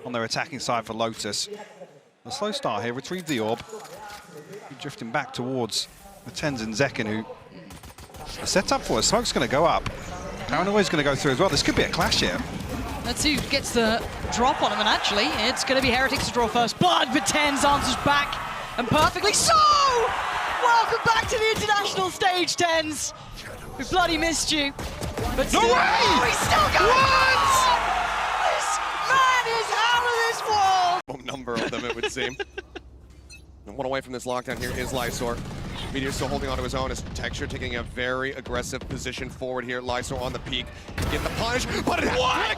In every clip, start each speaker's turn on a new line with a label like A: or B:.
A: on their attacking side for Lotus. A slow start here, retrieve the orb. Drifting back towards the Tenzin Zekken, who are set up for it. Smoke's going to go up. Paranoia's going to go through as well. This could be a clash here.
B: Let's see who gets the drop on him, and actually, it's going to be Heretics to draw first blood, but Tens answers back, and perfectly so! Welcome back to the international stage, Tens! We bloody missed you. But still,
A: no way!
B: He's still going! What? This man is out of this world!
C: Number of them, it would seem. And one away from this lockdown here is Lysor. Meteor still holding onto his own as Texture taking a very aggressive position forward here. Lysor on the peak, getting the punish, but it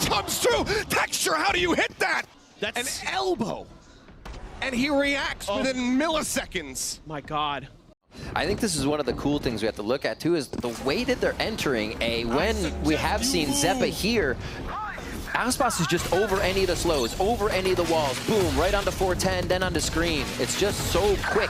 C: comes through! Texture, how do you hit that? That's an elbow! And he reacts within milliseconds.
D: My God.
E: I think this is one of the cool things we have to look at too, is the way that they're entering when we have seen Zeppa here, Aspas is just over any of the slows, over any of the walls, boom, right onto 410, then onto screen. It's just so quick,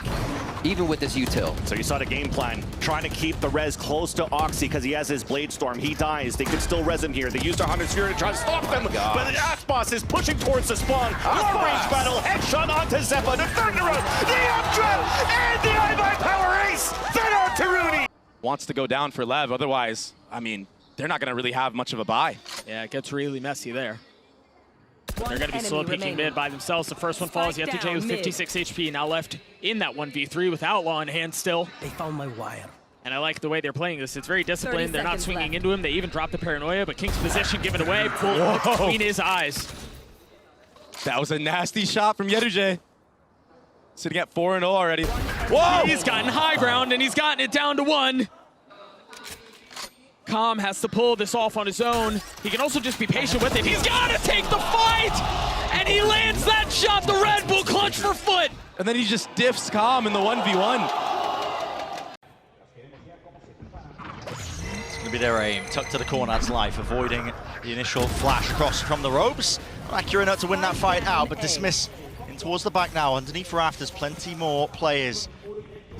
E: even with this util.
F: So you saw the game plan, trying to keep the res close to Oxy because he has his Blade Storm. He dies, they could still res him here. They used their 100 Sphere to try to stop them, but Aspas is pushing towards the spawn. Long range battle, headshot onto Zeppa, the Thunderer, the uptrap, and the I-by power ace, then on to Rooney.
G: Wants to go down for Lev, otherwise, I mean, they're not going to really have much of a buy.
D: Yeah, it gets really messy there. They're going to be slow peeking mid by themselves. The first one falls. Yetujay with 56 HP now left in that 1v3 with Outlaw in hand still.
H: They found my wire.
D: And I like the way they're playing this. It's very disciplined. They're not swinging into him. They even drop the Paranoia, but King's position given away. Pulled between his eyes.
G: That was a nasty shot from Yetujay. Sitting at 4-0 already. Whoa!
D: He's gotten high ground, and he's gotten it down to 1. Calm has to pull this off on his own. He can also just be patient with it. He's got to take the fight! And he lands that shot, the Red Bull clutch for foot!
G: And then he just diffs Calm in the 1v1.
I: It's going to be their aim. Tucked to the corner, that's life. Avoiding the initial flash across from the ropes. Not accurate enough to win that fight out, but Dismiss in towards the back now. Underneath Rafters, plenty more players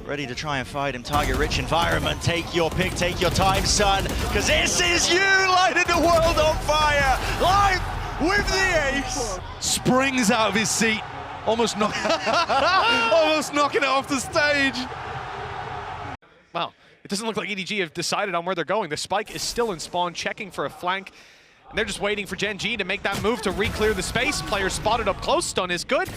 I: ready to try and fight him. Target-rich environment. Take your pick, take your time, son, because this is you lighting the world on fire. Live with the ace.
G: Springs out of his seat. Almost knocking it off the stage.
D: Wow, it doesn't look like EDG have decided on where they're going. The spike is still in spawn, checking for a flank. And they're just waiting for Gen G to make that move to re-clear the space. Player spotted up close, stun is good.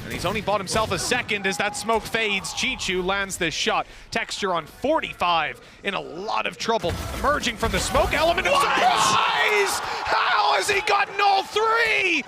D: And he's only bought himself a second as that smoke fades. Chichu lands this shot. Texture on 45, in a lot of trouble. Emerging from the smoke element of surprise! How has he gotten all 3?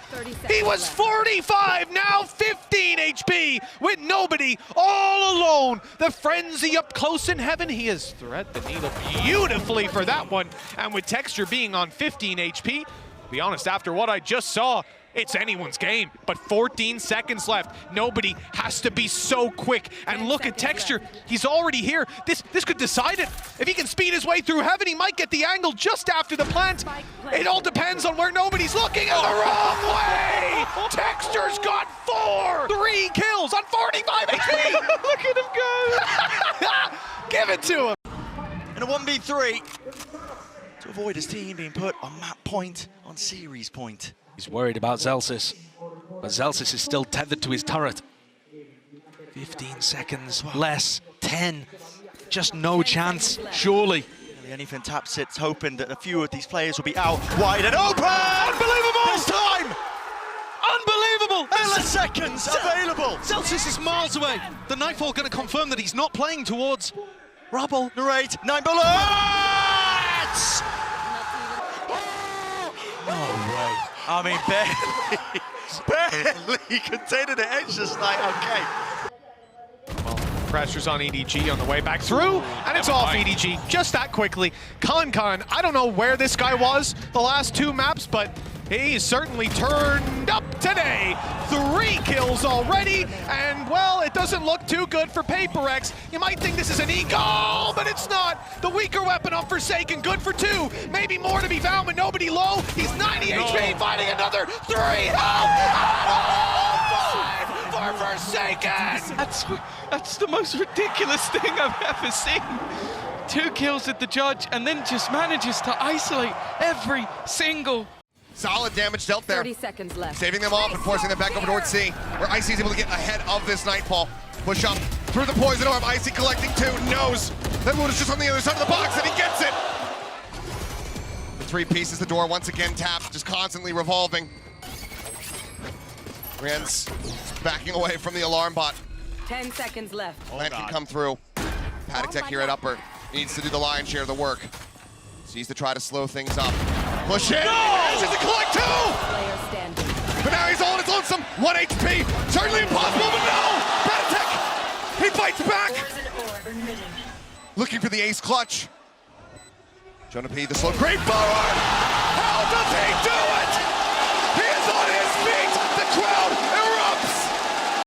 D: He was 45, now 15 HP, with nobody, all alone. The frenzy up close in heaven. He has thread the needle beautifully for that one. And with Texture being on 15 HP, to be honest, after what I just saw, it's anyone's game, but 14 seconds left. Nobody has to be so quick. And look at Texture, he's already here. This could decide it. If he can speed his way through heaven, he might get the angle just after the plant. It all depends on where nobody's looking in the wrong way. Texture's got 4. 3 kills on 45 HP. Look at him go. Give it to him.
I: In a 1v3, to avoid his team being put on map point, on series point.
J: He's worried about Zelsis, but Zelsis is still tethered to his turret. 15 seconds less, 10, just no chance, surely.
I: Anything tap sits, hoping that a few of these players will be out wide and open! Unbelievable! This time! Unbelievable! Milliseconds available!
J: Zelsis is miles away. The Nightfall going to confirm that he's not playing towards Rubble.
I: Narrate, 9 bullets! No way. I mean, barely containing the edge, just like, okay.
D: Well, pressure's on EDG on the way back through, and it's off EDG just that quickly. Khan, I don't know where this guy was the last 2 maps, but he's certainly turned up today. 3 kills already, and well, it doesn't look too good for PaperX. You might think this is an eagle, but it's not. The weaker weapon of Forsaken, good for 2. Maybe more to be found, but nobody low. He's 90 HP, fighting another 3. For Forsaken!
K: That's the most ridiculous thing I've ever seen. 2 kills at the judge, and then just manages to isolate every single
C: Solid damage dealt there.
H: 30 seconds left.
C: Saving them off and forcing them back over towards C, where Icy is able to get ahead of this Nightfall. Push up through the poison orb. Icy collecting 2, knows that Wood is just on the other side of the box, and he gets it. The 3 pieces, the door once again tapped, just constantly revolving. Rand's backing away from the alarm bot.
H: 10 seconds left.
C: Plant can come through. Paddock Tech here at Upper needs to do the lion's share of the work. Sees to try to slow things up. Push in! Manages to collect 2!
H: Player standing.
C: But now he's all on his lonesome. 1 HP. Certainly impossible, but no! Paddock Tech! He fights back! Looking for the ace clutch. Jonah P, the slow great forward! How does he do it? He is on his feet! The crowd erupts!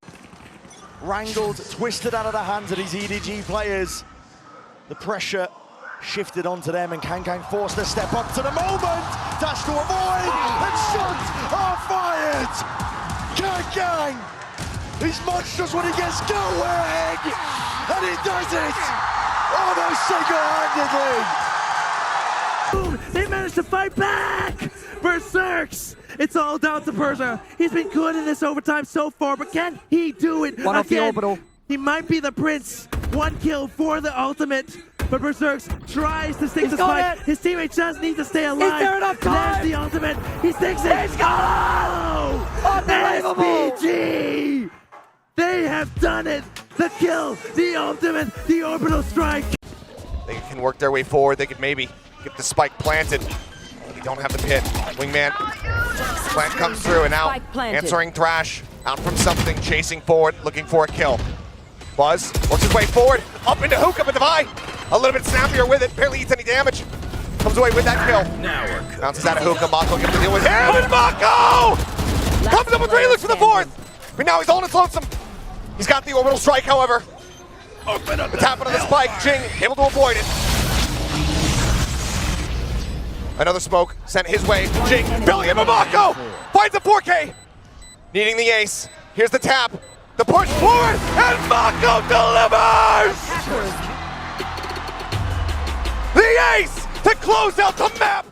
L: Wrangled, twisted out of the hands of these EDG players. The pressure shifted onto them, and Kang forced to step up to the moment. Dash to avoid, and shots are fired. Kang, he's monstrous when he gets going, and he does it almost single-handedly.
M: They managed to fight back! Berserks! It's all down to Persia. He's been good in this overtime so far, but can he do it
E: One off the orbital.
M: He might be the prince. 1 kill for the ultimate, but Berserks tries to stick the spike. His teammate just needs to stay alive.
E: Is there enough time?
M: There's the ultimate. He sticks it.
E: He's gone! Unbelievable!
M: SPG! They have done it. The kill, the ultimate, the orbital strike.
C: They can work their way forward. They could maybe get the spike planted. But they don't have the pit. Wingman. Plant comes through, and now answering Thrash. Out from something, chasing forward, looking for a kill. Buzz works his way forward, up into Hookah, but Devi a little bit snappier with it, barely eats any damage. Comes away with that kill. Bounces out of Hookah, Mako gets to deal with him, and Mako comes up with 3, looks for the 4th. But now he's all in his lonesome. He's got the orbital strike, however. The tapping of the spike, Jing able to avoid it. Another smoke sent his way. Jing, Billy and Mako finds a 4K. Needing the ace. Here's the tap. The push forward, and Mako delivers! The ace to close out the map!